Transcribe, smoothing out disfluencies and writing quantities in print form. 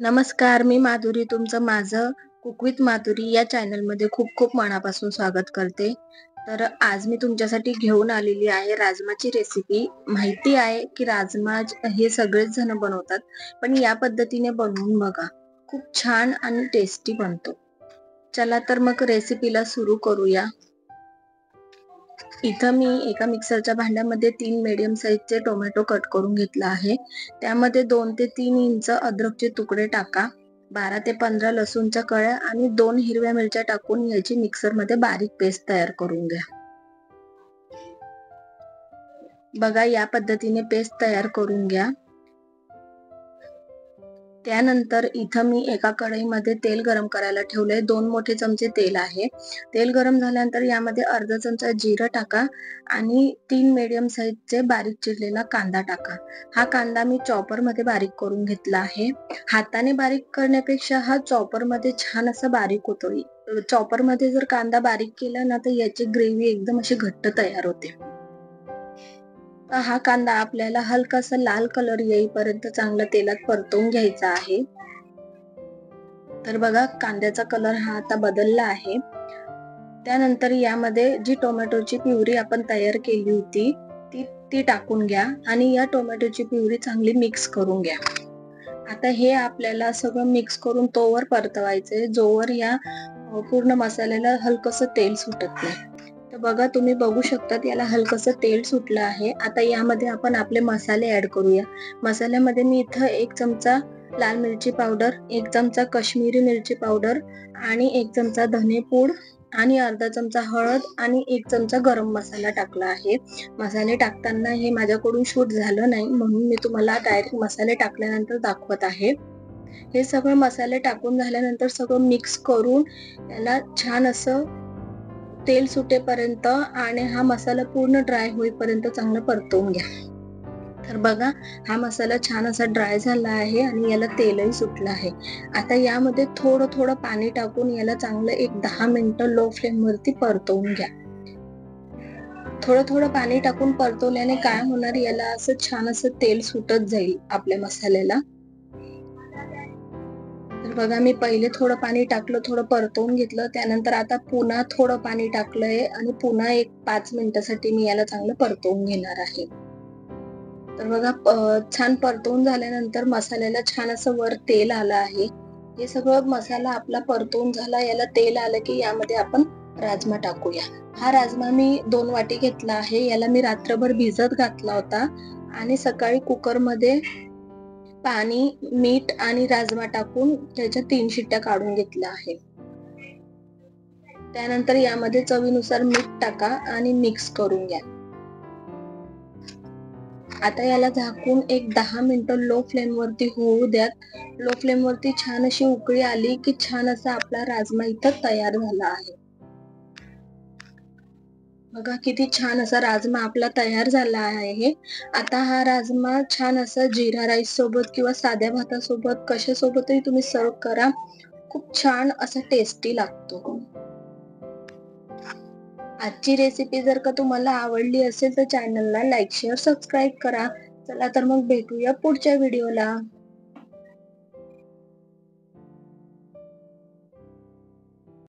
नमस्कार, मी माधुरी तुमचं माझं कुक विथ माधुरी या चॅनलमध्ये खूप खूप मनापासून स्वागत करते. तर आज मी तुमच्यासाठी घेऊन आलेली आहे राजमाची रेसिपी. माहिती आहे की राजमा हे सगळेच जण बनवतात, पण या पद्धतीने बनवून बघा. खूप छान आणि टेस्टी बनतो. चला तर मग रेसिपीला सुरू करूया. इथं मी एका मिक्सरच्या भांड्यामध्ये 3 मीडियम साईजचे टोमॅटो कट करून घेतला आहे. त्यामध्ये 2 ते 3 इंच अद्रकचे तुकडे टाका. 12 ते 15 लसूणच्या कळ्या आणि 2 हिरव्या मिरच्या टाकून याची मिक्सरमध्ये बारीक पेस्ट तयार करून घ्या. बघा या पद्धतीने पेस्ट तयार करून घ्या. त्यानंतर इथं मी एका कढईमध्ये तेल गरम करायला ठेवलंय. 2 मोठे चमचे तेल आहे. तेल गरम झाल्यानंतर यामध्ये अर्धा चमचा जिरं टाका आणि 3 मीडियम साईजचे बारीक चिरलेला कांदा टाका. हा कांदा मी चॉपर मध्ये बारीक करून घेतला आहे. हाताने बारीक करण्यापेक्षा हा चॉपर मध्ये छान असा बारीक होतो. चॉपर मध्ये जर कांदा बारीक केला ना तर याची ग्रेव्ही एकदम अशी घट्ट तयार होते. हा कांदा आपल्याला हलकासा लाल कलर येईपर्यंत चांगला तेलात परतवून घ्यायचा आहे. तर बघा कांद्याचा कलर हा आता बदलला आहे. त्यानंतर यामध्ये जी टोमॅटोची प्युरी आपण तयार केली होती ती टाकून घ्या आणि या टोमॅटोची प्युरी चांगली मिक्स करून घ्या. आता हे आपल्याला सगळं मिक्स करून तोवर परतवायचंय जोवर या पूर्ण मसाल्याला हलकसं तेल सुटत नाही. तर बघा तुम्ही बघू शकता याला हलकसं तेल सुटलं आहे. आता यामध्ये आपण आपले मसाले ऍड करूया. मसाल्यामध्ये मी इथं 1 चमचा लाल मिरची पावडर, 1 चमचा काश्मीरी मिरची पावडर आणि 1 चमचा धने पूड आणि अर्धा चमचा हळद आणि 1 चमचा गरम मसाला टाकला आहे. मसाले टाकताना हे माझ्याकडून शूट झालं नाही म्हणून मी तुम्हाला डायरेक्ट मसाले टाकल्यानंतर दाखवत आहे. हे सगळं मसाले टाकून झाल्यानंतर सगळं मिक्स करून याला छान असं तेल सुटेपर्यंत आणि हा मसाला पूर्ण ड्राय होईपर्यंत चांगलं परतवून घ्या. तर बघा हा मसाला छान असा ड्राय झाला आहे आणि याला तेलही सुटलं आहे. आता यामध्ये थोडं थोडं पाणी टाकून याला चांगलं 10 मिनिटं लो फ्लेम वरती परतवून घ्या. थोडं थोडं पाणी टाकून परतवल्याने काय होणार याला असं छान असं तेल सुटत जाईल आपल्या मसाल्याला. तर बघा मी पहिले थोडं पाणी टाकलं, थोडं परतवून घेतलं. त्यानंतर आता पुन्हा थोडं पाणी टाकलंय आणि पुन्हा 5 मिनिटासाठी मी याला चांगलं परतवून घेणार आहे. तर बघा छान परतवून झाल्यानंतर मसाल्याला छान असं वर तेल आलं आहे. हे सगळं मसाला आपला परतवून झाला, याला तेल आलं की यामध्ये आपण राजमा टाकूया. हा राजमा मी 2 वाटी घेतला आहे. याला मी रात्रभर भिजत घातला होता आणि सकाळी कुकरमध्ये पाणी, मीठ आणि राजमा टाकून त्याच्या 3 शिट्ट्या काढून घेतल्या आहे. त्यानंतर यामध्ये चवीनुसार मीठ टाका आणि मिक्स करून घ्या. आता याला झाकून 10 मिनिटं लो फ्लेम वरती होऊ द्यात. लो फ्लेम वरती छान अशी उकळी आली की छान असा आपला राजमा इथं तयार झाला आहे. बघा किती छान असा राजमा आपला तयार झाला आहे. आता हा राजमा छान असा जीरा राईस सोबत किंवा साध्या भातासोबत कशासोबतही तुम्ही सर्व करा. खूप छान असा टेस्टी लागतो. आजची रेसिपी जर का तुम्हाला आवडली असेल तर चॅनलला लाईक, शेअर, सबस्क्राईब करा. चला तर मग भेटूया पुढच्या व्हिडिओला.